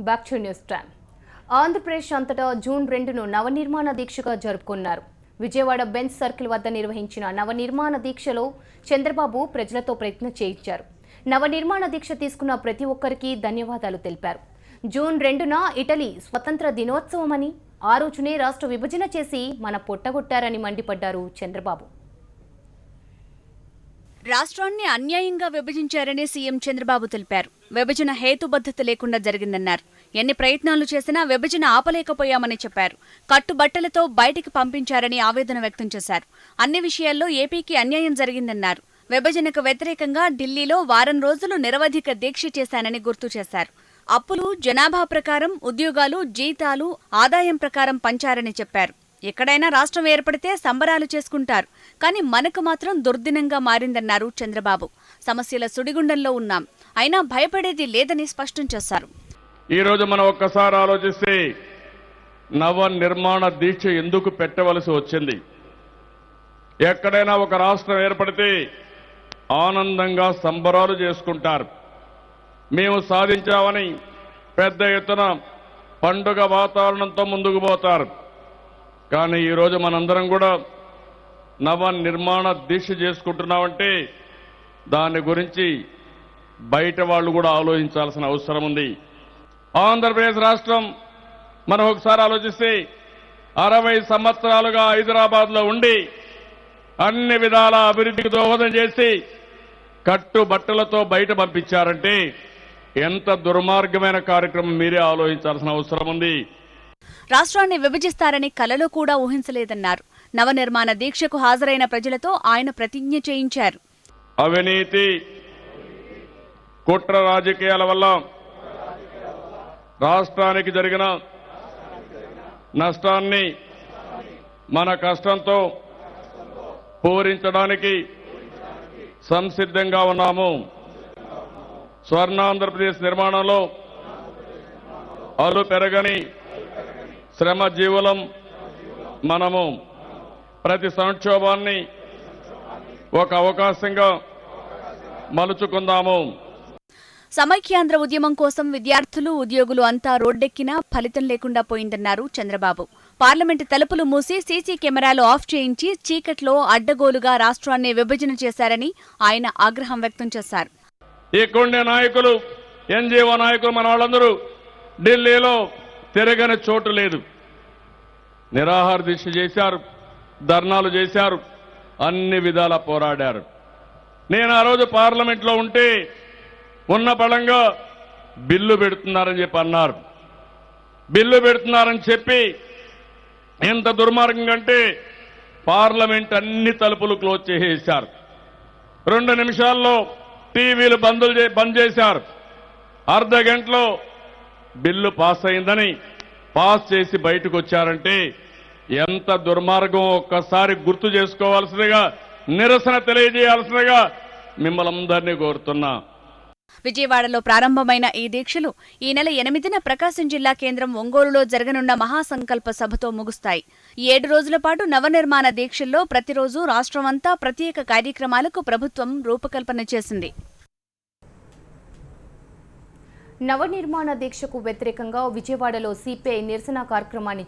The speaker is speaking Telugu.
Back to news time. Andhra Pradesh అంతటా జూన్ 2ను నవనిర్మాణ దీక్షగా జరుపుకున్నారు. విజయవాడ బెంచ్ సర్కిల్ వద్ద నిర్వహించిన నవనిర్మాణ దీక్షలో చంద్రబాబు ప్రజలతో ప్రతిజ్ఞ చేయించారు. నవనిర్మాణ దీక్ష తీసుకున్న ప్రతి ఒక్కరికి ధన్యవాదాలు తెలిపారు. జూన్ 2న ఇటలీ స్వతంత్ర దినోత్సవమని, ఆ రోజునే రాష్ట్ర విభజన చేసి మన పొట్టగొట్టారని మండిపడ్డారు చంద్రబాబు. రాష్ట్రాన్ని అన్యాయంగా విభజించారని సీఎం చంద్రబాబు తెలిపారు. విభజన హేతుబద్ధత లేకుండా జరిగిందన్నారు. ఎన్ని ప్రయత్నాలు చేసినా విభజన ఆపలేకపోయామని చెప్పారు. కట్టుబట్టలతో బయటికి పంపించారని ఆవేదన వ్యక్తం చేశారు. అన్ని విషయాల్లో ఏపీకి అన్యాయం జరిగిందన్నారు. విభజనకు వ్యతిరేకంగా ఢిల్లీలో వారం రోజులు నిరవధిక దీక్ష చేశానని గుర్తు చేశారు. అప్పులు జనాభా ప్రకారం, ఉద్యోగాలు, జీతాలు, ఆదాయం ప్రకారం పంచారని చెప్పారు. ఎక్కడైనా రాష్ట్రం ఏర్పడితే సంబరాలు చేసుకుంటారు, కానీ మనకు మాత్రం దుర్దినంగా మారిందన్నారు చంద్రబాబు. సమస్యల సుడిగుండంలో ఉన్నాం, అయినా భయపడేది లేదని స్పష్టం చేశారు. ఈరోజు మనం ఒక్కసారి ఆలోచిస్తే నవ నిర్మాణ దీక్ష ఎందుకు పెట్టవలసి వచ్చింది? ఎక్కడైనా ఒక రాష్ట్రం ఏర్పడితే ఆనందంగా సంబరాలు చేసుకుంటారు. మేము సాధించామని పెద్ద ఎత్తున పండుగ వాతావరణంతో ముందుకు పోతారు. కానీ ఈరోజు మనందరం కూడా నవ నిర్మాణ దీక్ష చేసుకుంటున్నామంటే దాని గురించి బయట వాళ్ళు కూడా ఆలోచించాల్సిన అవసరం ఉంది. ఆంధ్రప్రదేశ్ రాష్ట్రం మనం ఒకసారి ఆలోచిస్తే 60 సంవత్సరాలుగా హైదరాబాద్లో ఉండి అన్ని విధాల అభివృద్ధికి దోహదం చేసి కట్టుబట్టలతో బయట పంపించారంటే ఎంత దుర్మార్గమైన కార్యక్రమం మీరే ఆలోచించాల్సిన అవసరం ఉంది. రాష్ట్రాన్ని విభజిస్తారని కలలో కూడా ఊహించలేదన్నారు. నవనిర్మాణ దీక్షకు హాజరైన ప్రజలతో ఆయన ప్రతిజ్ఞ చేయించారు. అవినీతి, కుట్ర రాజకీయాల వల్ల రాష్ట్రానికి జరిగిన నష్టాన్ని మన కష్టంతో పూరించడానికి సంసిద్ధంగా ఉన్నాము. స్వర్ణాంధ్రప్రదేశ్ నిర్మాణంలో అలు పెరగని శ్రమజీవులం మనము. ప్రతి సంక్షోభాన్ని ఒక అవకాశంగా మలుచుకుందాము. సమైక్యాంధ్ర ఉద్యమం కోసం విద్యార్థులు, ఉద్యోగులు అంతా రోడ్డెక్కినా ఫలితం లేకుండా పోయిందన్నారు చంద్రబాబు. పార్లమెంటు తలుపులు మూసి సీసీ కెమెరాలు ఆఫ్ చేయించి చీకట్లో అడ్డగోలుగా రాష్ట్రాన్ని విభజన చేశారని ఆయన ఆగ్రహం వ్యక్తం చేశారు. ఇక్కడుండే నాయకులు, ఎన్జీఓ నాయకులు మన వాళ్ళందరూ ఢిల్లీలో తిరగని చోటు లేదు. నిరాహార దీక్ష చేశారు, ధర్నాలు చేశారు, అన్ని విధాలా పోరాడారు. నేను ఆ రోజు పార్లమెంట్లో ఉంటే ఉన్న బలంగా బిల్లు పెడుతున్నారని చెప్పి అన్నారు. బిల్లు పెడుతున్నారని చెప్పి ఎంత దుర్మార్గం అంటే పార్లమెంట్ అన్ని తలుపులు క్లోజ్ చేసేశారు. 2 నిమిషాల్లో టీవీలు బంద్ చేశారు. అర్ధ గంటలో బిల్లు పాస్ అయిందని పాస్ చేసి బయటకు వచ్చారంటే ఎంత దుర్మార్గం ఒక్కసారి గుర్తు చేసుకోవాల్సిందిగా, నిరసన తెలియజేయాల్సిందిగా మిమ్మల్ని అందరినీ కోరుతున్నా. విజయవాడలో ప్రారంభమైన ఈ దీక్షలు ఈ నెల 8న ప్రకాశం జిల్లా కేంద్రం ఒంగోలులో జరగనున్న మహాసంకల్ప సభతో ముగుస్తాయి. 7 రోజుల పాటు నవనిర్మాణ దీక్షల్లో ప్రతిరోజు రాష్ట్రమంతా ప్రత్యేక కార్యక్రమాలకు ప్రభుత్వం రూపకల్పన చేసింది. నవనిర్మాణ దీక్షకు వ్యతిరేకంగా విజయవాడలో సిపిఐ నిరసన కార్యక్రమాన్ని